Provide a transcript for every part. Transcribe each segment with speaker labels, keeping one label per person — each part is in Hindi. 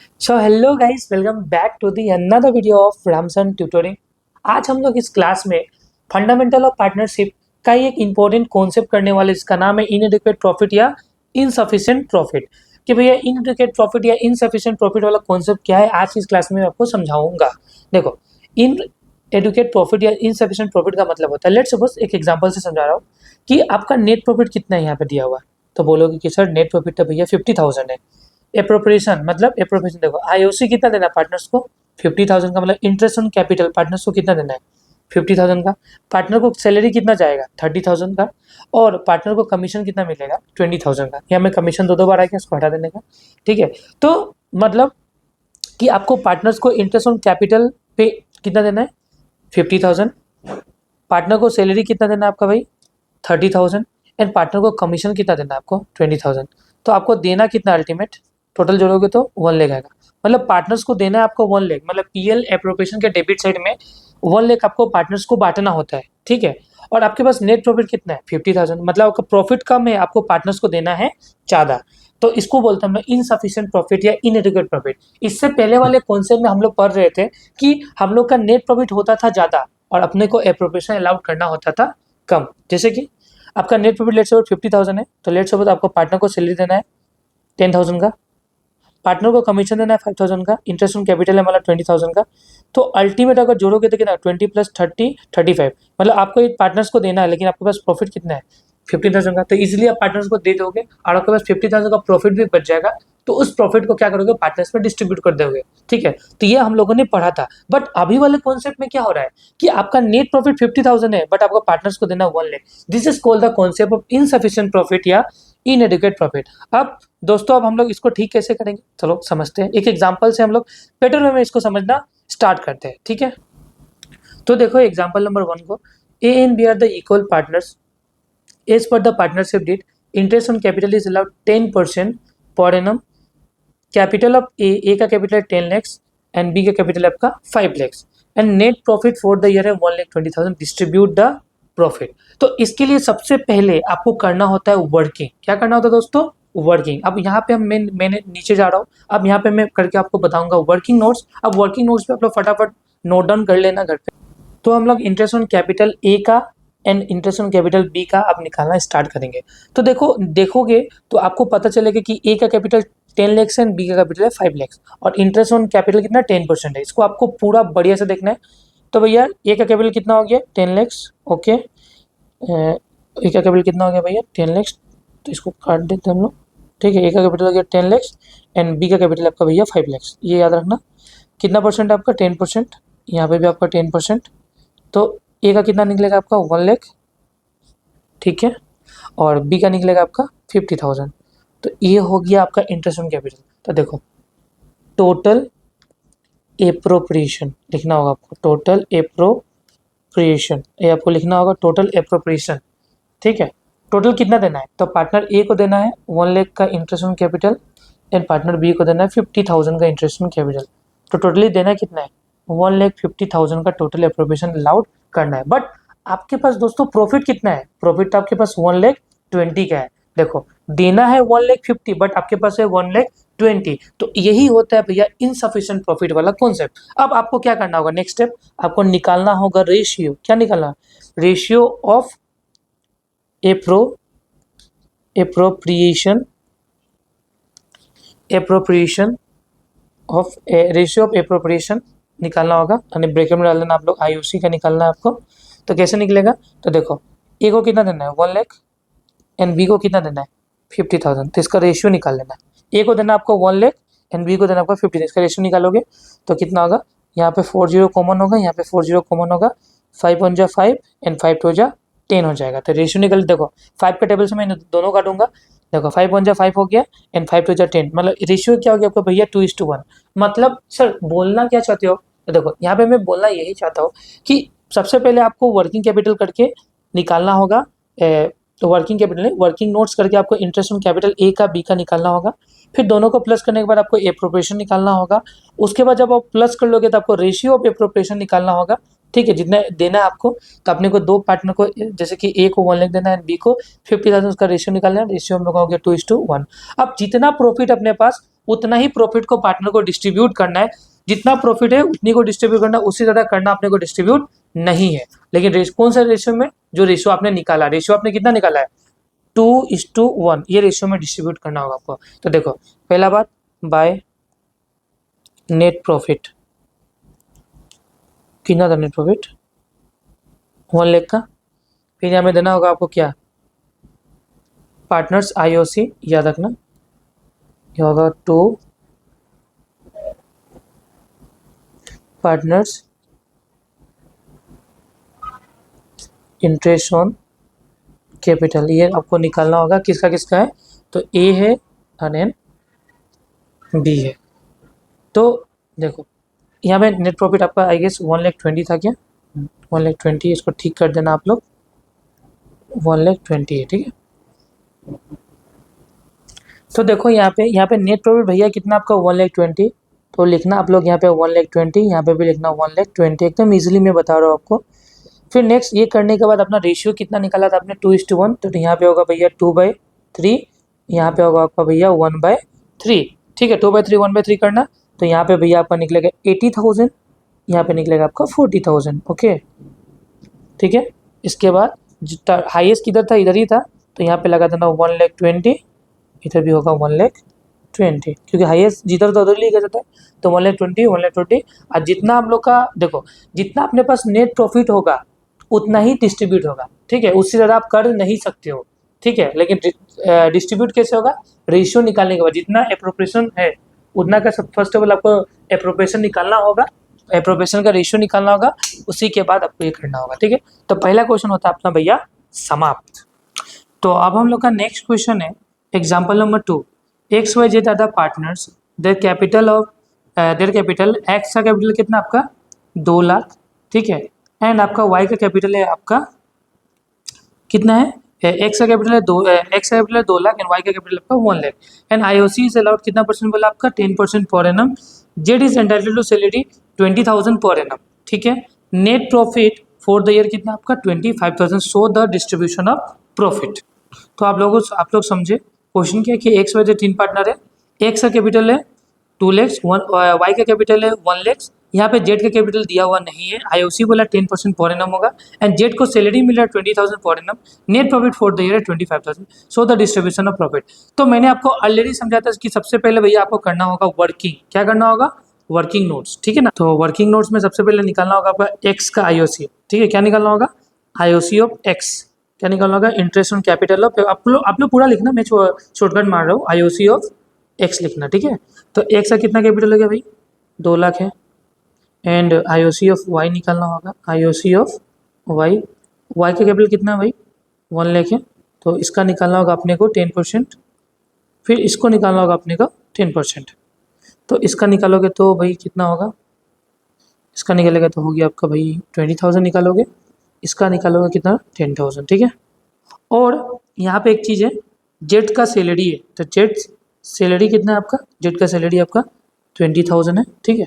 Speaker 1: So hello guys, welcome back to the another video of Ramsan tutoring. आज हम लोग इस क्लास में फंडामेंटल ऑफ पार्टनरशिप का ही एक इंपॉर्टेंट कॉन्सेप्ट करने वाले, जिसका नाम है इनएडिक्वेट प्रॉफिट या इनसफिशिएंट प्रॉफिट। कि भैया इनएडिक्वेट प्रॉफिट या इनसफिशिएंट प्रॉफिट वाला कॉन्सेप्ट क्या है, आज की इस क्लास में मैं आपको समझाऊंगा। देखो, इन एडुकेट प्रॉफिट या इनसफिशिएंट प्रॉफिट का मतलब होता है, लेट्स सपोज एक एग्जांपल से समझा रहा हूँ कि आपका नेट प्रॉफिट कितना है यहाँ पे दिया हुआ है। तो बोलोगे कि सर नेट प्रॉफिट तो भैया 50,000 है। एप्रोप्रिएशन मतलब एप्रोप्रिएशन देखो, आईओसी कितना देना है पार्टनर्स को, 50,000 का। मतलब इंटरेस्ट ऑन कैपिटल पार्टनर्स को कितना देना है, 50,000 का। पार्टनर को सैलरी कितना जाएगा, 30,000 का। और पार्टनर को कमीशन कितना मिलेगा, 20,000 का। यहाँ में कमीशन दो बार आएगा, इसको हटा देने का। ठीक है, तो मतलब कि आपको पार्टनर्स को इंटरेस्ट ऑन कैपिटल पे कितना देना है, 50,000। पार्टनर को सैलरी कितना देना है आपका भाई, 30,000। एंड पार्टनर को कमीशन कितना देना है आपको, 20,000। तो आपको देना कितना, अल्टीमेट टोटल जोड़ोगे तो 1 लाख आएगा। मतलब पार्टनर्स को देना है आपको 1 लाख। मतलब पीएल एप्रोप्रिएशन के डेबिट साइड में 1 लाख आपको पार्टनर्स को बांटना होता है। ठीक है, और आपके पास नेट प्रॉफिट कितना है, 50,000। मतलब आपका प्रॉफिट कम है, आपको पार्टनर्स को देना है ज़्यादा। तो इसको बोलते हैं हम लोग इनसफिशिएंट प्रॉफिट या इनएडिक्वेट प्रॉफिट। इससे पहले वाले कॉन्सेप्ट में हम लोग पढ़ रहे थे कि हम लोग का नेट प्रॉफिट होता था ज़्यादा और अपने को एप्रोप्रिएशन अलाउड करना होता था कम। जैसे कि आपका नेट प्रॉफिट लेट्स सपोज 50,000 है, तो लेट्स सपोज आपको पार्टनर को सैलरी देना है 10,000 का, पार्टनर को कमीशन देना है 5,000 का, इंटरेस्ट ऑन कैपिटल है मतलब 20,000 का। तो अल्टीमेट अगर जोड़ोगे तो कितना, 20 + 30 35। मतलब आपको एक पार्टनर्स को देना है, लेकिन आपके पास प्रॉफिट कितना है, 15,000 का। तो इजीली आप पार्टनर्स को दे दोगे और आपके पास 50,000 का प्रॉफिट भी बच जाएगा। तो उस प्रॉफिट को क्या करोगे, पार्टनर्स में डिस्ट्रीब्यूट कर दोगे। ठीक है, तो ये हम लोगों ने पढ़ा था। बट अभी वाले कॉन्सेप्ट में क्या हो रहा है कि आपका नेट प्रॉफिट 50,000 है, बट आपको पार्टनर्स को देना 1 lakh. This is called the concept of insufficient profit या इनएडिक्वेट प्रॉफिट। अब दोस्तों, अब हम लोग इसको ठीक कैसे करेंगे, चलो समझते हैं। एक एग्जांपल से हम लोग बेटर वे में इसको समझना स्टार्ट करते हैं। ठीक है, तो देखो एग्जांपल नंबर 1 को, A and B are the equal partners as per the partnership deed. Interest on capital is allowed 10% per annum. Capital of ए का कैपिटल है 10 लैक्स एंड बी का कैपिटल आपका 5 lakhs. And net profit for the year है 1,20,000। Distribute the profit. तो इसके लिए सबसे पहले आपको करना होता है वर्किंग। क्या करना होता है दोस्तों, वर्किंग। अब यहाँ पे हम मैंने नीचे जा रहा हूँ, अब यहाँ पे मैं करके आपको बताऊंगा वर्किंग नोट्स। अब वर्किंग नोट्स पे आप लोग फटाफट नोट डाउन कर लेना घर पे। तो हम लोग इंटरेस्ट ऑन कैपिटल ए का and interest on capital B का अब निकालना स्टार्ट करेंगे। तो देखोगे तो आपको पता चलेगा कि ए का कैपिटल 10 लैक्स एंड बी का कैपिटल है 5 लैक्स और इंटरेस्ट ऑन कैपिटल कितना 10% है। इसको आपको पूरा बढ़िया से देखना है। तो भैया ए का कैपिटल कितना हो गया, 10 लैक्स। ओके, ए का कैपिटल कितना हो गया भैया, 10 लैक्स। तो इसको काट देते हैं हम लोग। ठीक है, ए का कैपिटल हो गया 10 लैक्स एंड बी का कैपिटल आपका भैया 5 लैक्स। ये याद रखना। कितना परसेंट है आपका, 10%। यहाँ पे भी आपका 10%। तो ए का कितना निकलेगा आपका, 1 लाख। ठीक है, और बी का निकलेगा आपका 50,000। तो ये हो गया आपका इंटरेस्ट ऑन कैपिटल। तो देखो, टोटल एप्रोप्रिएशन लिखना होगा आपको, टोटल एप्रोप्रिएशन, ये आपको लिखना होगा टोटल एप्रोप्रिएशन। ठीक है, टोटल कितना देना है, तो पार्टनर ए को देना है 1 लाख का interest on capital and partner B को देना है 50,000 का इंटरेस्ट ऑन कैपिटल। तो टोटली देना कितना है, 1,50,000 का टोटल एप्रोप्रिएशन अलाउड करना है। बट आपके पास दोस्तों प्रॉफिट कितना है, प्रॉफिट तो आपके पास 1,20,000 का है। देखो, देना है 1,50,000 बट आपके पास है 1,20,000। तो यही होता है भैया इनसफिशिएंट प्रॉफिट वाला कॉन्सेप्ट। अब आपको क्या करना होगा, नेक्स्ट स्टेप आपको निकालना होगा रेशियो। क्या निकालना, ratio of appropriation of ratio of appropriation निकालना होगा। यानी ब्रैकेट में डाल देना आप लोग, आईओसी का निकालना है आपको। तो कैसे निकलेगा, तो देखो ए को कितना देना है 1 लाख एंड बी को कितना देना है 50,000। तो इसका रेशियो निकाल लेना है। ए को देना आपको 1 लाख एंड बी को देना आपको 50,000। इसका रेशियो निकालोगे तो कितना होगा, यहाँ पे 40 कॉमन होगा, यहाँ पे 40 कॉमन होगा। 5 1 जा 5 एंड 5 2 जा 10 हो जाएगा। तो रेशियो निकल, देखो 5 का टेबल से मैं दोनों काटूंगा। देखो 5 1 जा 5 हो गया एंड 5 2 जा 10। मतलब रेशियो क्या हो गया आपका भैया, 2:1। मतलब सर बोलना क्या चाहते हो, तो देखो यहाँ पे मैं बोलना यही चाहता हूँ कि सबसे पहले आपको वर्किंग कैपिटल करके निकालना होगा। तो वर्किंग कैपिटल नहीं, वर्किंग नोट्स करके आपको इंटरेस्ट ऑन कैपिटल ए का बी का निकालना होगा। फिर दोनों को प्लस करने के बाद आपको एप्रोप्रिएशन निकालना होगा। उसके बाद जब आप प्लस कर लोगे तो आपको रेशियो ऑफ एप्रोप्रिएशन निकालना होगा। ठीक है, जितना देना है आपको, तो अपने को दो पार्टनर को, जैसे कि ए को 1 लाख देना है, बी को 50,000, उसका रेशियो निकालना है। रेशियो हम लोग हो गया 2:1। अब जितना प्रॉफिट अपने पास उतना ही प्रॉफिट को पार्टनर को डिस्ट्रीब्यूट करना है। जितना प्रॉफिट है उतनी को डिस्ट्रीब्यूट करना है, उससे ज़्यादा करना अपने को डिस्ट्रीब्यूट नहीं है। लेकिन कौन सा रेशियो में? जो रेशियो आपने निकाला, रेशियो आपने कितना निकाला है 2:1, ये रेशियो में डिस्ट्रीब्यूट करना होगा आपको। तो देखो पहला बात, बाय नेट प्रॉफिट, कितना था नेट प्रॉफिट 1 लाख का। फिर यहाँ में देना होगा आपको क्या, पार्टनर्स आईओसी, याद रखना ये होगा 2 पार्टनर्स इंटरेस्ट ऑन कैपिटल, ये आपको निकालना होगा किसका किसका है। तो ए है और एन बी है। तो देखो यहाँ पे नेट प्रॉफिट आपका आई गेस 1,20,000 था क्या, 1,20,000, इसको ठीक कर देना आप लोग, 1,20,000 है, ठीक है। तो देखो यहाँ पे नेट प्रॉफिट भैया कितना आपका 1,20,000, तो लिखना आप लोग यहाँ पे 1,20,000, यहाँ पे भी लिखना 1,20,000, एकदम इजीली मैं बता रहा हूँ आपको। फिर नेक्स्ट ये करने के बाद अपना रेशियो कितना निकाला था आपने 2:1, तो यहाँ पे होगा भैया 2/3, यहाँ पे होगा आपका भैया 1/3, ठीक है। 2/3 1/3 करना, तो यहाँ पे भैया आपका निकलेगा 80,000, यहाँ पे निकलेगा आपका 40,000, ओके, ठीक है। इसके बाद जितना हाईएस्ट किधर था, इधर ही था, तो यहाँ पे लगा देना 1,20,000, इधर भी होगा 1,20,000, क्योंकि हाईएस्ट जिधर तो उधर लिखा जाता है, तो 1,20,000 और जितना हम लोग का देखो, जितना अपने पास नेट प्रॉफिट होगा उतना ही डिस्ट्रीब्यूट होगा, ठीक है, उससे ज़्यादा आप कर नहीं सकते हो, ठीक है। लेकिन डिस्ट्रीब्यूट कैसे होगा, रेशियो निकालने के बाद जितना एप्रोप्रिएशन है उतना का फर्स्ट ऑफ ऑल आपको एप्रोप्रिएशन निकालना होगा, एप्रोप्रिएशन का रेशियो निकालना होगा, उसी के बाद आपको ये करना होगा, ठीक है। तो पहला क्वेश्चन होता है अपना भैया समाप्त। तो अब हम लोग का नेक्स्ट क्वेश्चन है example number 2, XYZ are the partners, their capital X का कैपिटल कितना आपका 2 लाख, ठीक है, एंड आपका वाई का कैपिटल है आपका कितना है, एक्स का कैपिटल है 2 लाख एंड वाई का कैपिटल आपका 1 lakh, and IOC is allowed कितना परसेंट बोला आपका 10% per annum, Z is entitled to salary 20,000 per annum, ठीक है। Net profit for the year कितना आपका 25,000, so the distribution of profit. तो आप लोग समझे क्वेश्चन क्या है कि एक्स वाई जेड 3 पार्टनर है, एक्स का कैपिटल है 2 लाख, वाई का कैपिटल है 1 लाख, यहाँ पे जेड का कैपिटल दिया हुआ नहीं है, आईओसी बोला 10% पर एनम होगा, एंड जेड को सैलरी मिल रहा है 20,000 per annum, net profit for the year है 25,000, so the distribution of profit. तो मैंने आपको ऑलरेडी समझा था कि सबसे पहले भैया आपको करना होगा वर्किंग, क्या करना होगा, वर्किंग नोट्स, ठीक है ना। तो वर्किंग नोट्स में सबसे पहले निकालना होगा आपका एक्स का आईओसी, ठीक है, क्या निकालना होगा आईओसी ऑफ एक्स, क्या निकालना होगा इंटरेस्ट ऑन कैपिटल ऑफ, आप लोग पूरा लिखना, मैं शॉर्टकट मार रहा हूँ, आईओसी ऑफ एक्स लिखना, ठीक है। तो एक्स का कितना कैपिटल हो गया भाई 2 लाख है, एंड आईओसी ऑफ वाई निकालना होगा, आईओसी ऑफ वाई, वाई का कैपिटल कितना है भाई 1 लाख है, तो इसका निकालना होगा अपने को 10%, फिर इसको निकालना होगा अपने को 10%, तो इसका निकालोगे तो भाई कितना होगा, इसका निकालेगा तो हो गया आपका भाई 20,000 निकालोगे, इसका निकालोगे कितना 10,000, ठीक है। और यहाँ पे एक चीज़ है, जेड का सैलरी है, तो जेड सैलरी कितना है आपका, जेड का सैलरी आपका 20,000 है, ठीक है।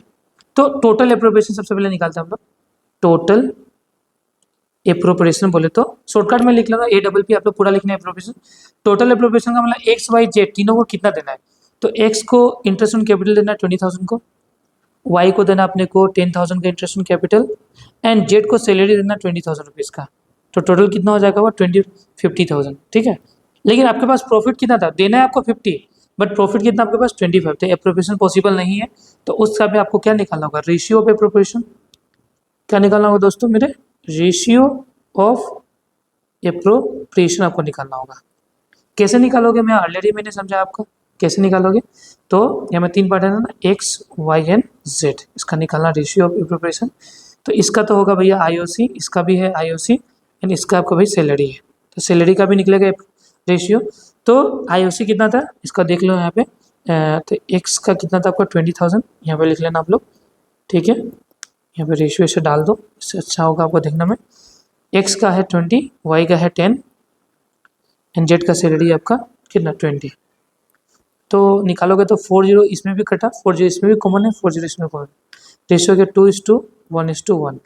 Speaker 1: तो टोटल एप्रोप्रिएशन सबसे पहले निकालते हैं हम लोग, टोटल एप्रोप्रिएशन बोले तो शॉर्टकट में लिख लेना APP, आप लोग पूरा लिखना है एप्रोप्रिएशन। टोटल एप्रोप्रिएशन का मतलब एक्स वाई जेड तीनों को कितना देना है, तो एक्स को इंटरेस्ट ऑन कैपिटल देना है 20,000 को, वाई को देना अपने को 10,000 का interest on capital, and Z को सैलरी देना 20,000 रुपीज़ का, तो टोटल कितना हो जाएगा वो 50,000, ठीक है। लेकिन आपके पास प्रॉफिट कितना था, देना है आपको 50, बट प्रॉफिट कितना आपके पास 25, तो एप्रोप्रिएशन पॉसिबल नहीं है, तो उस समय पे आपको क्या निकालना होगा, रेशियो ऑफ एप्रोप्रिएशन, क्या निकालना होगा दोस्तों मेरे, रेशियो ऑफ एप्रोप्रिएशन आपको निकालना होगा। कैसे निकालोगे, मैं ऑलरेडी मैंने समझा आपको कैसे निकालोगे। तो यहाँ में 3 पार्ट है ना, एक्स वाई एंड जेड, इसका निकालना रेशियो ऑफ एप्रोप्रिएशन। तो इसका तो होगा भैया आईओसी, इसका भी है आईओसी, एंड इसका आपका भाई सैलरी है, तो सैलरी का भी निकलेगा रेशियो। तो आईओसी कितना था इसका देख लो यहाँ पे, तो एक्स का कितना था आपका 20,000, यहाँ पे लिख लेना आप लोग, ठीक है। यहाँ पे रेशियो ऐसे डाल दो, इससे अच्छा होगा आपको देखने में। एक्स का है 20, वाई का है 10, एंड जेड का सैलरी आपका कितना 20। तो निकालोगे तो 40 इसमें भी कटा, 40 इसमें भी कॉमन है, 40 इसमें कॉमन, रेशियो के 2:1:1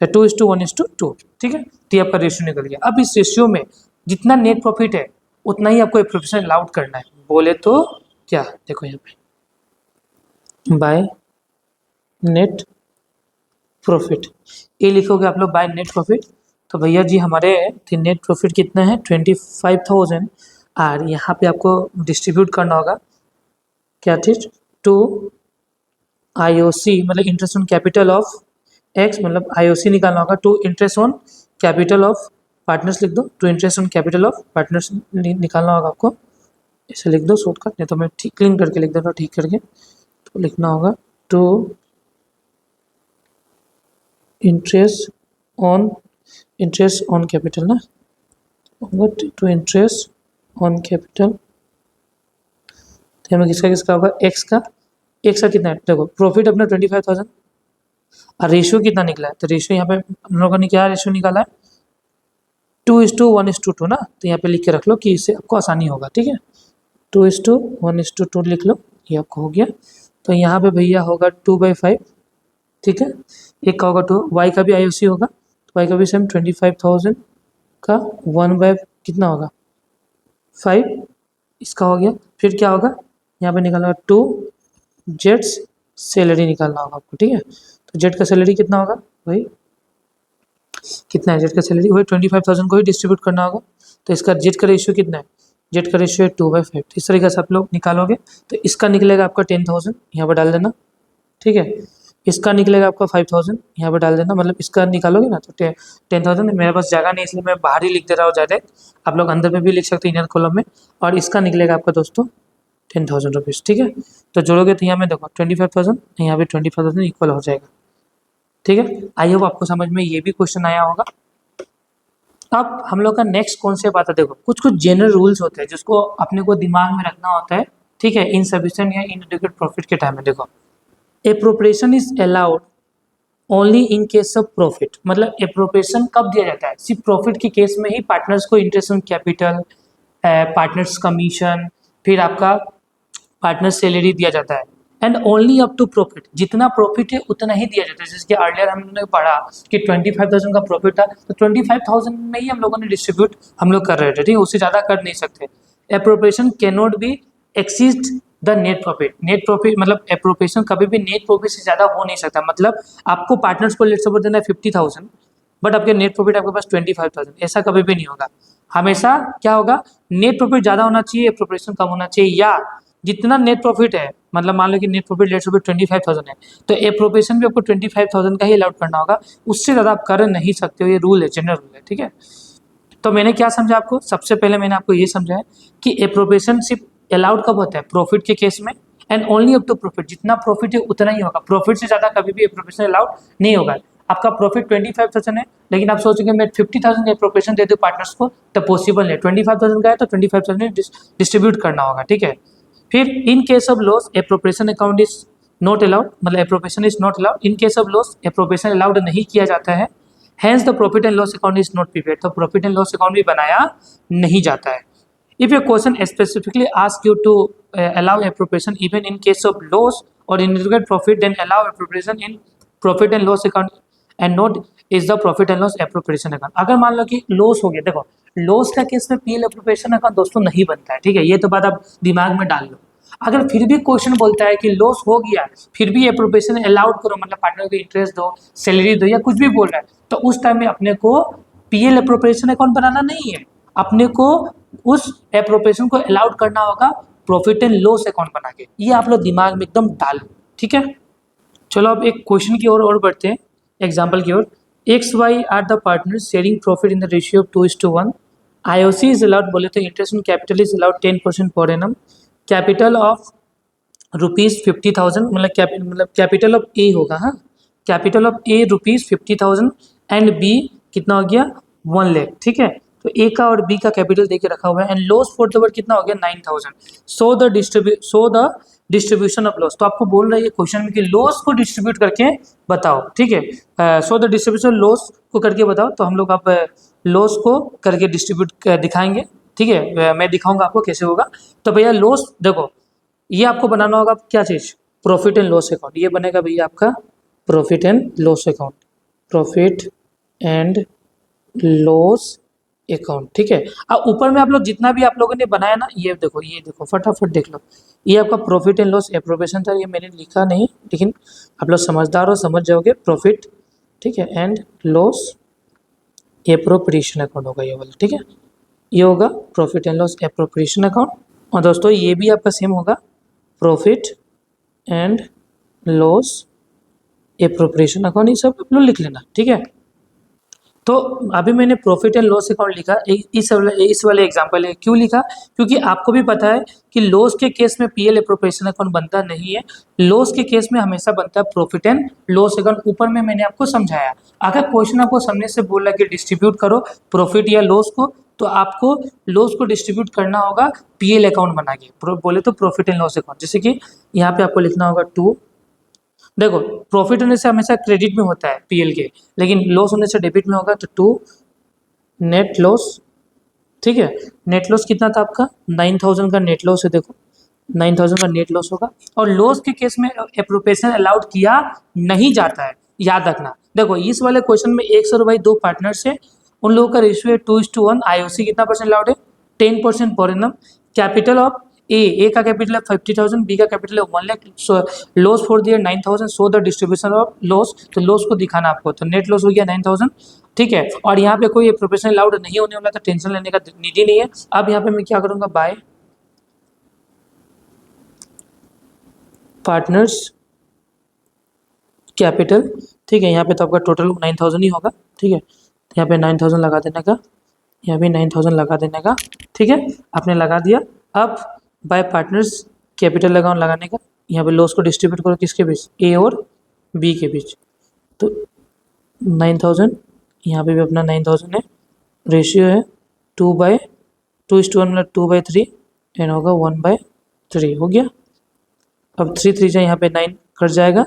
Speaker 1: या 2:1:2, ठीक है। तो ये आपका रेशियो निकल गया। अब इस रेशियो में जितना नेट प्रॉफिट है उतना ही आपको एप्रोप्रिएशन अलाउड करना है, बोले तो क्या, देखो यहाँ पे बाय नेट प्रॉफिट, ये लिखोगे आप लोग बाय नेट प्रॉफिट। तो भैया जी हमारे नेट प्रॉफिट कितना है 25,000, और यहाँ पे आपको डिस्ट्रीब्यूट करना होगा क्या चीज, टू आईओसी मतलब interest on capital of X, मतलब आईओसी निकालना होगा to interest on capital of partners, लिख दो to interest on capital of partners निकालना होगा आपको, ऐसे लिख दो शॉर्टकट, नहीं तो मैं ठीक क्लीन करके लिख देता हूँ, ठीक करके तो लिखना होगा टू इंटरेस्ट ऑन कैपिटल ना, टू इंटरेस्ट ऑन कैपिटल, तो हमें किसका होगा एक्स का कितना है, देखो प्रॉफिट अपना 25,000 और रेशियो कितना निकला है, तो रेशियो यहाँ पे हम लोगों ने क्या रेशियो निकाला है 2:1:2 ना, तो यहाँ पे लिख के रख लो कि इससे आपको आसानी होगा, ठीक है 2:1:2 लिख लो, ये आपको हो गया। तो यहाँ पे भैया होगा 2/5, ठीक है, एक का होगा 2, वाई का भी आईओसी होगा, तो वाई का भी सेम 25,000 का 1/ कितना होगा 5, इसका हो गया। फिर क्या होगा यहाँ पे निकालना 2 जेट्स सैलरी निकालना होगा आपको, ठीक है, तो जेट का सैलरी कितना होगा भाई, कितना है जेट का सैलरी, वही 25,000 को ही डिस्ट्रीब्यूट करना होगा, तो इसका जेट का रेशियो कितना है, जेट का रेशियो है 2/5, इस तरीके से आप लोग निकालोगे, तो इसका निकलेगा आपका 10,000, यहाँ पर डाल देना, ठीक है, इसका निकलेगा आपका 5,000, यहाँ पर डाल देना, मतलब इसका निकालोगे ना तो 10,000, मेरे पास जगह नहीं इसलिए मैं बाहर ही लिख दे रहा हूँ डायरेक्ट, आप लोग अंदर में भी लिख सकते हैं इनर कॉलम में, और इसका निकलेगा आपका दोस्तों 10,000 रुपीज़, ठीक है, तो जोड़ोगे तो यहाँ में देखो 25,000, यहाँ पे 25,000 इक्वल हो जाएगा, ठीक है। आई होप आपको समझ में ये भी क्वेश्चन आया होगा। अब हम लोग का नेक्स्ट कॉन्सेप्ट आता है, देखो कुछ कुछ जनरल रूल्स होते हैं जिसको अपने को दिमाग में रखना होता है, ठीक है, इनसफिशिएंट या इनएडिक्वेट प्रॉफिट के टाइम में। देखो appropriation is allowed only in case of profit, मतलब एप्रोप्रिएशन कब दिया जाता है, सिर्फ प्रॉफिट के केस में ही पार्टनर्स को interest on capital, partners commission, फिर आपका पार्टनर सैलरी दिया जाता है, and only up to profit, जितना प्रॉफिट है उतना ही दिया जाता है। जैसे कि अर्लियर हमने पढ़ा कि 25,000 का प्रॉफिट था, तो 25,000 में ही हम लोगों ने डिस्ट्रीब्यूट हम लोग कर रहे थे, ठीक है, उससे ज़्यादा कर नहीं सकते। Appropriation can not be exceed the net profit, net profit मतलब एप्रोप्रिएशन कभी भी नेट प्रॉफिट से ज़्यादा हो नहीं सकता, मतलब आपको पार्टनर्स को लेट सपोर्ट देना है 50,000, बट आपके नेट प्रॉफिट आपके पास 25,000, ऐसा कभी भी नहीं होगा। हमेशा क्या होगा, नेट प्रॉफिट ज़्यादा होना चाहिए, एप्रोप्रिएशन कम होना चाहिए, या जितना नेट प्रॉफिट है, मतलब मान लो कि नेट प्रॉफिट लेट्स सपोज 25,000 है, तो एप्रोप्रिएशन भी आपको 25,000 का ही अलाउड करना होगा, उससे ज़्यादा आप कर नहीं सकते हो, ये रूल है, जनरल रूल है, ठीक है। तो मैंने क्या समझा आपको, सबसे पहले मैंने आपको ये समझाया कि एप्रोप्रिएशन सिर्फ अलाउड कब होता है, प्रॉफिट के केस में, and only up to profit, जितना प्रॉफिट है उतना ही होगा, प्रॉफिट से ज़्यादा कभी भी एप्रोप्रिएशन अलाउड नहीं होगा। आपका प्रॉफिट 25,000 है, लेकिन आप सोचेंगे मैं 50,000 एप्रोप्रिएशन दे दूँ पार्टनर्स को, तो पॉसिबल है, 25,000 का है तो 25,000 डिस्ट्रीब्यूट करना होगा, ठीक है। फिर in case of loss appropriation account is not allowed, मतलब appropriation is not allowed, in case of loss appropriation allowed नहीं किया जाता है, hence the profit and loss account is not prepared, तो प्रॉफिट एंड लॉस अकाउंट भी बनाया नहीं जाता है। If a question specifically ask you to allow appropriation even in case of loss और inadequate profit, then allow appropriation in profit and loss account and not is the profit and loss appropriation account. अगर मान लो कि लॉस हो गया, देखो लॉस का केस में पीएल एप्रोप्रिएशन अकाउंट दोस्तों नहीं बनता है, ठीक है, ये तो बात आप दिमाग में डाल लो। अगर फिर भी क्वेश्चन बोलता है कि लॉस हो गया फिर भी एप्रोप्रिएशन अलाउड करो, मतलब पार्टनर को इंटरेस्ट दो, सैलरी दो, या कुछ भी बोल रहा है, तो उस टाइम में अपने को पीएल एप्रोप्रिएशन अकाउंट बनाना नहीं है, अपने को उस एप्रोप्रिएशन को अलाउड करना होगा प्रॉफिट एंड लॉस अकाउंट बना के, ये आप लोग दिमाग में एकदम डाल लो, ठीक है। चलो अब एक क्वेश्चन की ओर और बढ़ते हैं, एग्जाम्पल की ओर। X Y are the partner sharing profit in the ratio of 2:1, IOC is allowed, बोले तो interest on capital is allowed 10% per annum, capital of ₹50,000, मतलब कैपिटल ऑफ ए होगा, हाँ, capital of A ₹50,000 and B कितना हो गया 1 लाख, ठीक है, तो ए का और बी का कैपिटल देके रखा हुआ है, and loss for the word कितना हो गया 9,000, सो द डिस्ट्रीब्यूशन ऑफ लॉस, तो आपको बोल रहा है ये क्वेश्चन में कि लॉस को डिस्ट्रीब्यूट करके बताओ, ठीक है, सो द डिस्ट्रीब्यूशन लॉस को करके बताओ, तो हम लोग आप लॉस को करके डिस्ट्रीब्यूट दिखाएंगे, ठीक है, मैं दिखाऊंगा आपको कैसे होगा। तो भैया लॉस देखो, ये आपको बनाना होगा क्या चीज़, प्रॉफिट एंड लॉस अकाउंट, ये बनेगा भैया आपका profit and loss account, profit and loss account, ठीक है। अब ऊपर में आप लोग जितना भी आप लोगों ने बनाया ना, ये देखो फटाफट देख लो। ये आपका प्रॉफिट एंड लॉस एप्रोप्रिएशन था, ये मैंने लिखा नहीं, लेकिन आप लोग समझदार हो, समझ जाओगे। प्रॉफिट, ठीक है, एंड लॉस एप्रोप्रिएशन अकाउंट होगा ये वाला, ठीक है। ये होगा profit and loss appropriation account. और दोस्तों ये भी आपका सेम होगा, profit and loss appropriation account, ये सब आप लोग लिख लेना, ठीक है। तो अभी मैंने प्रॉफिट एंड लॉस अकाउंट लिखा, इस वाले एग्जांपल है, क्यों लिखा? क्योंकि आपको भी पता है कि लॉस के केस में पीएल एप्रोप्रिएशन अकाउंट बनता नहीं है, लॉस के केस में हमेशा बनता है प्रॉफिट एंड लॉस अकाउंट। ऊपर में मैंने आपको समझाया। अगर क्वेश्चन आपको सामने से बोल रहा है कि डिस्ट्रीब्यूट करो प्रॉफिट या लॉस को, तो आपको लॉस को डिस्ट्रीब्यूट करना होगा पीएल अकाउंट बना के, बोले तो प्रॉफिट एंड लॉस अकाउंट। जैसे कि यहाँ पे आपको लिखना होगा 2, देखो प्रॉफिट होने से हमेशा क्रेडिट में होता है पीएल के, लेकिन लॉस होने से डेबिट में होगा, तो 2 नेट लॉस, ठीक है। नेट लॉस कितना था आपका? 9000 का नेट लॉस है, देखो 9000 का नेट लॉस होगा। और लॉस के केस में एप्रोप्रिएशन अलाउड किया नहीं जाता है, याद रखना। देखो इस वाले क्वेश्चन में 100 भाई 2 पार्टनर्स है, उन लोगों का रेशियो है 2:1। आईओसी कितना परसेंट अलाउड है? 10% पर एनम। कैपिटल ऑफ ए का कैपिटल है 50,000, बी का कैपिटल है 1 lakh. Loss for their 9000, so the distribution of loss, तो लॉस को दिखाना आपको, तो नेट लॉस हो गया 9000, ठीक है। और यहाँ पे कोई प्रोफेशन अलाउड नहीं होने वाला, तो टेंशन लेने का नीड ही नहीं है। अब यहाँ पे मैं क्या करूँगा, बाय पार्टनर्स कैपिटल, ठीक है। यहाँ पे तो आपका टोटल 9000 ही होगा, ठीक है। यहाँ पे 9000 लगा देने का, यहाँ भी 9000 लगा देने का, ठीक है। आपने लगा दिया। अब बाय पार्टनर्स कैपिटल लगाने का, यहाँ पे लॉस को डिस्ट्रीब्यूट करो किसके बीच? ए और बी के बीच। तो 9000, यहाँ पे भी अपना 9000 है, रेशियो है 2/2:1 मतलब 2/3, एंड होगा 1/3, हो गया। अब 3 जा यहाँ पे 9 कट जाएगा,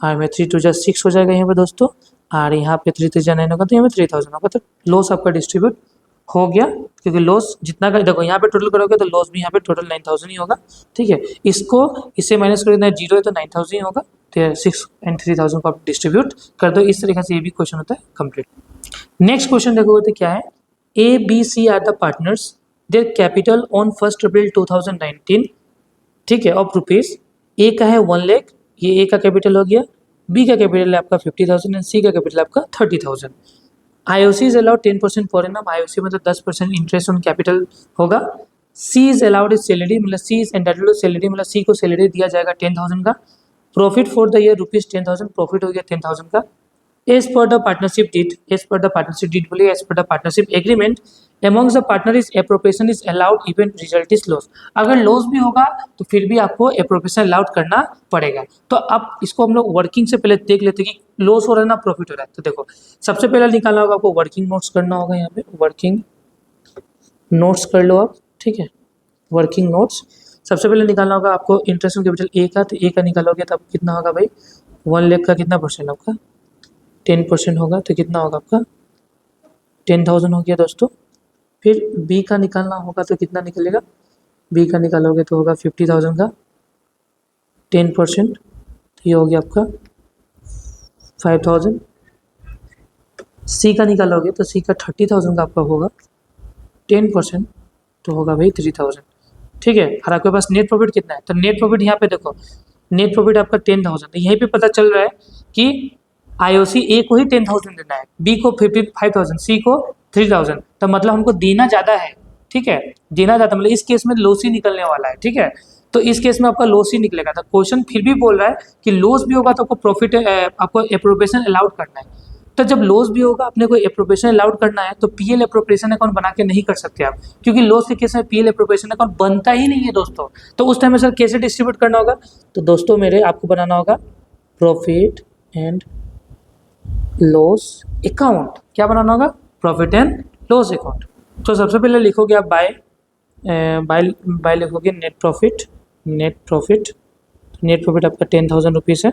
Speaker 1: और में 3 जा 6 हो जाएगा यहाँ पे दोस्तों, और यहाँ पे 3 जा 9 होगा, तो यहाँ पे 3000 होगा। तो लॉस आपका डिस्ट्रीब्यूट हो गया, क्योंकि लॉस जितना का देखो यहाँ पे टोटल करोगे तो लॉस भी यहाँ पे टोटल 9000 ही होगा, ठीक है। इसको इससे माइनस कर देना, 0 है तो 9000 ही होगा, तो 6 एंड 3000 को आप डिस्ट्रीब्यूट कर दो। इस तरीके से ये भी क्वेश्चन होता है कंप्लीट। नेक्स्ट क्वेश्चन देखोगे तो क्या है, A B C are the partners, their capital on 1 April 2019, ठीक है, ऑफ रुपीज। ए का है 1 लाख, ये ए का कैपिटल हो गया, बी का कैपिटल है आपका 50,000 एंड सी का कैपिटल आपका 30,000। IOC is allowed 10% per annum, IOC मतलब 10% इंटरेस्ट ऑन कैपिटल होगा। C is allowed is salary, मतलब C is entitled to salary, मतलब सी को सैलरी दिया जाएगा 10,000 का। Profit for the year ₹10,000, profit हो गया 10,000 का। As per the partnership deed, as per the partnership deed बोलिए, as per the partnership agreement amongst the partner is appropriation is allowed even result is loss। अगर लॉस भी होगा तो फिर भी आपको एप्रोप्रिएशन अलाउड करना पड़ेगा। तो अब इसको हम लोग वर्किंग से पहले देख लेते हैं कि लॉस हो रहा है ना प्रॉफिट हो रहा है। तो देखो सबसे पहले निकालना होगा आपको, वर्किंग नोट्स करना होगा, यहाँ पे वर्किंग नोट्स कर लो आप, ठीक है। वर्किंग नोट्स सबसे पहले निकालना होगा आपको इंटरेस्ट ऑन कैपिटल ए का, तो ए का निकालोगे तो कितना होगा भाई, 1 लाख का कितना परसेंट आपका? 10% होगा, तो कितना होगा आपका? 10,000 हो गया दोस्तों। फिर बी का निकालना होगा तो कितना निकलेगा? बी का निकालोगे तो होगा 50,000 का 10%, तो ये हो गया आपका 5,000। सी का निकालोगे तो सी का 30,000 का आपका होगा 10%, तो होगा भाई 3,000, ठीक है। और आपके पास नेट प्रॉफिट कितना है? तो नेट प्रॉफिट यहाँ पे देखो, नेट प्रॉफिट आपका 10,000, तो यहीं पे पता चल रहा है कि आईओसी ए को ही 10,000 देना है, बी को 55,000, सी को 3,000, तो मतलब हमको देना ज़्यादा है, ठीक है। देना ज़्यादा मतलब इस केस में लॉस ही निकलने वाला है, ठीक है। तो इस केस में आपका लॉस ही निकलेगा। तो क्वेश्चन फिर भी बोल रहा है कि लॉस भी होगा तो आपको प्रॉफिट आपको एप्रोप्रिएशन अलाउड करना है। तो जब लॉस भी होगा अपने को एप्रोप्रिएशन अलाउड करना है, तो पीएल एप्रोप्रिएशन अकाउंट बना के नहीं कर सकते आप, क्योंकि लॉस के केस में पीएल एप्रोप्रिएशन अकाउंट बनता ही नहीं है दोस्तों। तो उस टाइम में सर कैसे डिस्ट्रीब्यूट करना होगा? तो दोस्तों मेरे आपको बनाना होगा प्रॉफिट एंड लॉस अकाउंट। क्या बनाना होगा? Profit and loss account. तो सबसे पहले लिखोगे आप बाय बाय लिखोगे नेट प्रॉफिट, नेट प्रॉफिट आपका 10,000 रुपीज़ है।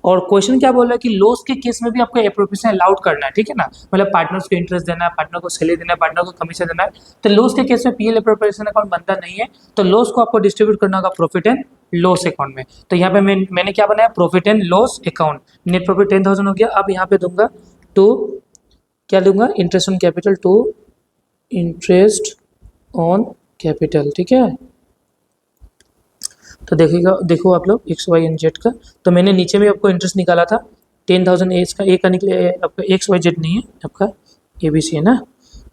Speaker 1: और क्वेश्चन क्या बोल रहा है कि लॉस के केस में भी आपको एप्रोप्रिएशन अलाउड करना है, ठीक है ना। मतलब पार्टनर्स को इंटरेस्ट देना है, पार्टनर को सैलरी देना है, पार्टनर को कमीशन देना है। तो लॉस के केस में पीएल एप्रोप्रिएशन अकाउंट बनता नहीं है, तो लॉस को आपको डिस्ट्रीब्यूट करना होगा प्रॉफिट एंड लॉस अकाउंट में। तो यहाँ पे मैंने क्या बनाया? Profit and loss account. Net profit 10,000 हो गया। अब यहाँ पे दूंगा टू, क्या दूंगा? Interest on capital 2 interest on capital, ठीक है। तो देखिएगा, देखो आप लोग एक्स वाई एंड जेड का, तो मैंने नीचे में आपको इंटरेस्ट निकाला था 10,000 ए का, ए का निकले आपका एक्स वाई जेड नहीं है, आपका ए बी सी है ना।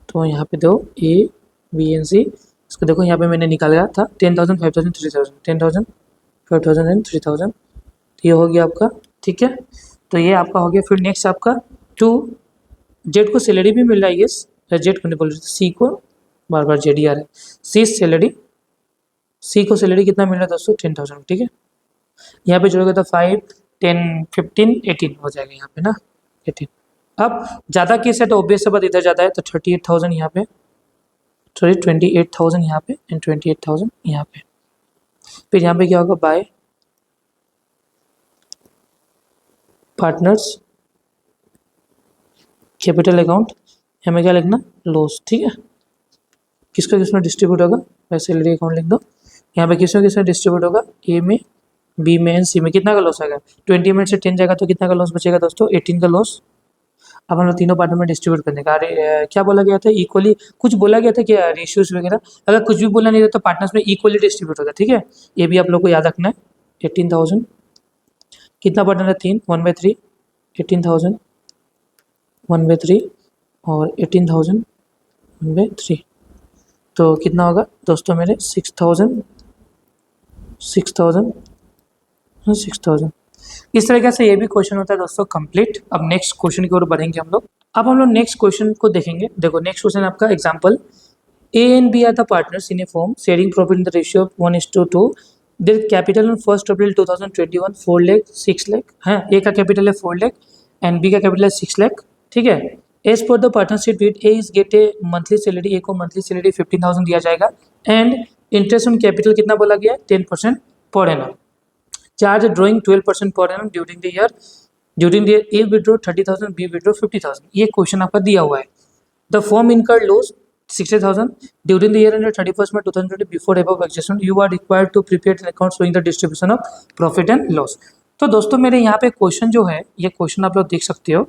Speaker 1: तो यहाँ पे दो ए बी एंड सी, इसको देखो यहाँ पे मैंने निकाला था 10,000 5,000 3,000, 10,000 5,000 एंड 3,000, ये हो गया आपका, ठीक है। तो ये आपका हो गया। फिर नेक्स्ट आपका टू जेड को सैलरी भी मिल रहा है, यस, जेड को नहीं बोल रहे, सी को बार बार जेड ही आ रहा है, सी सैलरी, सी को सैलरी कितना मिल रहा है दोस्तों 10,000, ठीक है। यहाँ पे जोड़ोगे तो 5 10 15 18 हो जाएगा यहाँ पे ना 18। अब ज़्यादा केस है तो ऑब्वियस बात इधर ज़्यादा है, तो 38,000 यहाँ पे, सॉरी 28,000 यहाँ पे एंड 28,000 यहाँ पे। फिर यहाँ पे क्या होगा, बाय पार्टनर्स कैपिटल अकाउंट, हमें क्या लिखना, लॉस, ठीक है। किसका किसमें डिस्ट्रीब्यूट होगा, वैसे सैलरी अकाउंट लिख दो। यहाँ पे किसमें किसमें डिस्ट्रीब्यूट होगा, ए में बी में एंड सी में। कितना का लॉस आएगा, 20 में से 10 जाएगा तो कितना का लॉस बचेगा दोस्तों, 18 का लॉस। अब हम लोग तीनों पार्टनर में डिस्ट्रीब्यूट करने का, अरे क्या बोला गया था, इक्वली कुछ बोला गया था क्या, रेशियोज वगैरह, अगर कुछ भी बोला नहीं था तो पार्टनर्स में इक्वली डिस्ट्रीब्यूट होगा, ठीक है। ये भी आप लोग को याद रखना है। 18,000 कितना पार्टनर है, 3, 1/3, 18,000 1/3 और 18,000 1/3, तो कितना होगा दोस्तों मेरे 6,000 6,000 6,000। इस तरीके से ये भी क्वेश्चन होता है दोस्तों कंप्लीट। अब नेक्स्ट क्वेश्चन की ओर बढ़ेंगे हम लोग। अब हम लोग नेक्स्ट क्वेश्चन को देखेंगे। देखो नेक्स्ट क्वेश्चन आपका example, A and B are the partners in a firm sharing profit in the ratio of 1:2। Their capital on 1 April 2021 4 lakh 6 lakh है। ए का कैपिटल है 4 लाख एंड बी का कैपिटल है 6 लाख, ठीक है। As per the partnership date A is get a monthly salary, A को मंथली सैलरी 15,000 दिया जाएगा एंड इंटरेस्ट ऑन कैपिटल कितना बोला गया है 10% पर एनम। चार्ज ड्रॉइंग 12% पर annum during the year. During the year A withdraw 30,000, B withdraw 50,000। ये क्वेश्चन आपका दिया हुआ है। The firm incurred loss 60,000 during the year and 31 March 2020 before above adjustment you are required to prepare an account showing the distribution of profit and loss. तो दोस्तों मेरे यहाँ पे क्वेश्चन जो है, ये क्वेश्चन आप लोग देख सकते हो,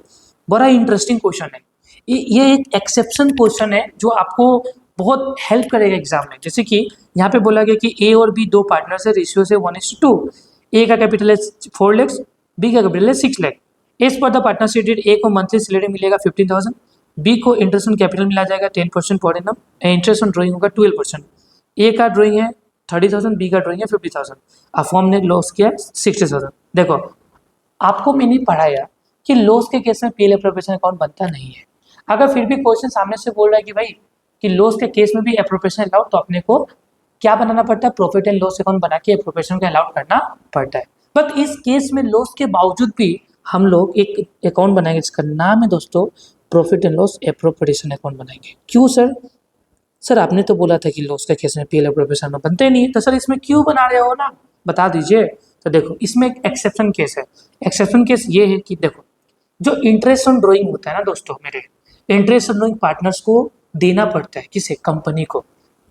Speaker 1: बड़ा इंटरेस्टिंग क्वेश्चन है। ये एक एक्सेप्शन क्वेश्चन है जो आपको बहुत हेल्प करेगा एग्जाम में। जैसे कि यहाँ पे बोला गया कि ए और बी दो पार्टनर्स है, रेशियो से 1:2। ए का कैपिटल है 4 लाख, बी का कैपिटल है 6 lakh. As per the partnership date A को मंथली सैलरी मिलेगा 15,000, बी को इंटरेस्ट ऑन कैपिटल मिला जाएगा 10% per annum, interest on drawing होगा 12%। ए का ड्रॉइंग है 30,000, बी का ड्रॉइंग है 50,000। अब फॉर्म ने लॉस किया 60,000। देखो आपको मैंने पढ़ाया कि लॉस के केस में पीएल एप्रोप्रिएशन अकाउंट बनता नहीं है। अगर फिर भी क्वेश्चन सामने से बोल रहा है कि भाई कि लॉस के केस में भी एप्रोप्रिएशन अलाउड, तो अपने को क्या बनाना पड़ता है, प्रॉफिट एंड लॉस अकाउंट बना के एप्रोप्रिएशन को अलाउड करना पड़ता है। बट इस केस में लॉस के बावजूद भी हम लोग एक अकाउंट बनाएंगे जिसका नाम है दोस्तों profit and loss appropriation account बनाएंगे। क्यों सर? सर आपने तो बोला था कि लॉस के केस में पीएल एप्रोप्रिएशन में बनते नहीं है, तो सर इसमें क्यों बना रहे हो ना, बता दीजिए। तो देखो इसमें एक एक्सेप्शन केस है। एक्सेप्शन केस ये है कि देखो जो इंटरेस्ट ऑन ड्रॉइंग होता है ना दोस्तों मेरे, इंटरेस्ट ऑन ड्रॉइंग पार्टनर्स को देना पड़ता है, किसे, कंपनी को।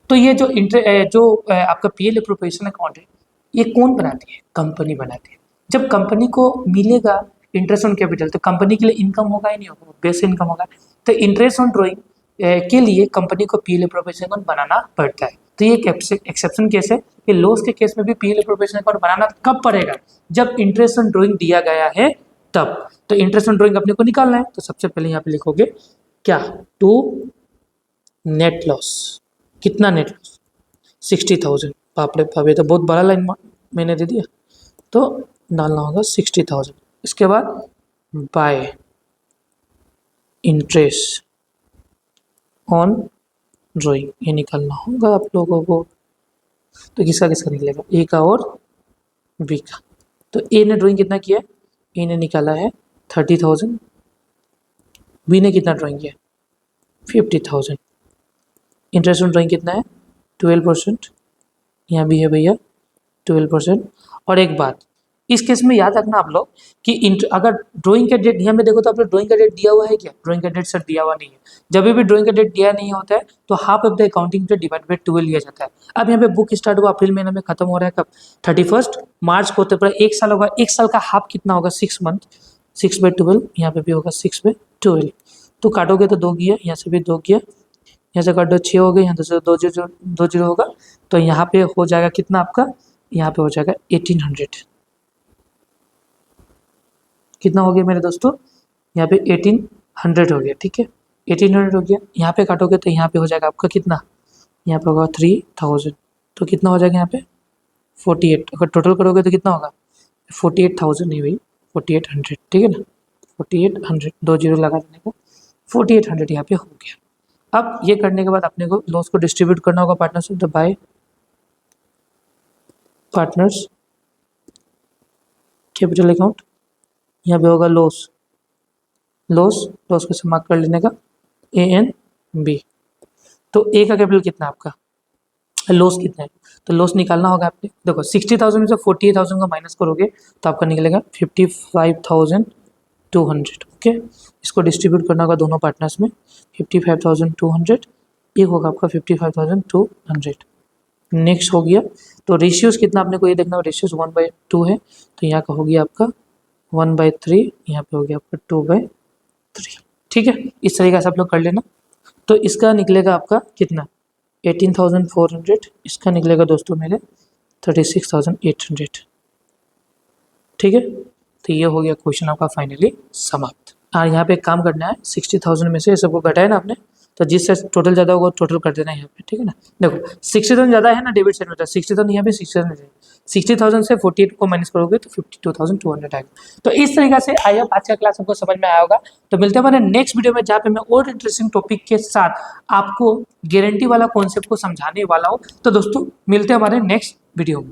Speaker 1: तो ये जो आपका पीएल एप्रोप्रिएशन अकाउंट है, ये कौन बनाती है, कंपनी बनाती है। जब कंपनी को मिलेगा इंटरेस्ट ऑन कैपिटल तो कंपनी के लिए इनकम होगा ही नहीं होगा, बेस इनकम होगा। तो इंटरेस्ट ऑन ड्रॉइंग के लिए कंपनी को पीएल एप्रोप्रिएशन अकाउंट बनाना पड़ता है। तो ये एक एक्सेप्शन केस है कि लॉस के केस में भी पीएल एप्रोप्रिएशन अकाउंट बनाना कब पड़ेगा, जब इंटरेस्ट ऑन ड्रॉइंग दिया गया है तब। तो इंटरेस्ट ऑन ड्रॉइंग अपने को निकालना है, तो सबसे पहले यहाँ पे लिखोगे क्या, टू नेट लॉस। कितना नेट लॉस, 60,000। बाप रे बाप, ये तो बहुत बड़ा लाइन मैंने दे दिया, तो डालना होगा 60,000। इसके बाद बाय इंटरेस्ट ऑन ड्रॉइंग, ये निकालना होगा आप लोगों को। तो किसका किसका निकलेगा, ए का और बी का। तो ए ने ड्राइंग कितना किया, ए ने निकाला है 30,000, बी ने कितना ड्राइंग किया 50,000। इंटरेस्ट ऑन ड्राइंग कितना है 12%, यहाँ भी है भैया 12%। और एक बात इस केस में याद रखना आप लोग कि अगर ड्राइंग का डेट यहाँ में देखो तो आप लोग ड्राइंग का डेट दिया हुआ है क्या, ड्राइंग का डेट सर दिया हुआ नहीं है। जब भी ड्राइंग का डेट दिया नहीं होता है तो half of the accounting period divide by 12 लिया जाता है। अब यहाँ पे बुक स्टार्ट हुआ अप्रैल महीने में, खत्म हो रहा है कब, 31 मार्च को, होते पर 1 साल होगा। 1 साल का हाफ कितना होगा, 6 मंथ, 6/12, यहाँ पे भी होगा 6/12। तो काटोगे तो 2 गया, यहाँ से भी 2 गया, यहाँ से काट दो 6 हो गए, यहाँ से 2 जीरो होगा, तो यहाँ पे हो जाएगा कितना आपका, यहाँ पे हो जाएगा 1800। कितना हो गया मेरे दोस्तों, यहाँ पे 1800 हो गया। ठीक है, 1800 हो गया। यहाँ पे काटोगे तो यहाँ पे हो जाएगा आपका कितना, यहाँ पे होगा 3000, तो कितना हो जाएगा यहाँ पे 48। अगर टोटल करोगे तो कितना होगा 48,000 नहीं भाई, 4800। ठीक है ना, 4800, 2 जीरो लगा देने का 4800 यहाँ पे हो गया। अब ये करने के बाद अपने को लॉस को डिस्ट्रीब्यूट करना होगा पार्टनरशिप, तो बाय पार्टनर्स कैपिटल अकाउंट, यहाँ पे होगा लॉस, लॉस को समाप्त कर लेने का ANB। तो ए का कैपिटल कितना आपका, लॉस कितना है, तो लॉस निकालना होगा आपने। देखो 60,000 में से 48,000 का माइनस करोगे तो आपका निकलेगा 55,200। ओके, इसको डिस्ट्रीब्यूट करना होगा दोनों पार्टनर्स में, 55,200, ये होगा आपका 55,200। नेक्स्ट हो गया, तो रेशियोज कितना आपने को ये देखना होगा, रेशियोज 1/2 है, तो यहाँ का हो गया आपका 1/3, यहाँ पे हो गया आपका 2/3। ठीक है, इस तरीके से आप लोग कर लेना। तो इसका निकलेगा आपका कितना 18,400, इसका निकलेगा दोस्तों मेरे 36,800। ठीक है, तो ये हो गया क्वेश्चन आपका फाइनली समाप्त। और यहाँ पे एक काम करना है, 60,000 में से सबको घटाए ना आपने, तो जिससे टोटल ज़्यादा होगा टोटल कर देना है यहाँ पे। ठीक है ना, देखो 60,000 ज़्यादा है ना डेबिट साइड में, तो 60,000 यहाँ पे 60,000 है, 60,000 से 48 को माइनस करोगे तो 52,200 आएगा। तो इस तरीके से आई होप आज का क्लास हमको समझ में आया होगा। तो मिलते हैं हमारे नेक्स्ट वीडियो में, जहाँ पे मैं और इंटरेस्टिंग टॉपिक के साथ आपको गारंटी वाला कॉन्सेप्ट को समझाने वाला हूँ। तो दोस्तों मिलते हैं हमारे नेक्स्ट वीडियो में।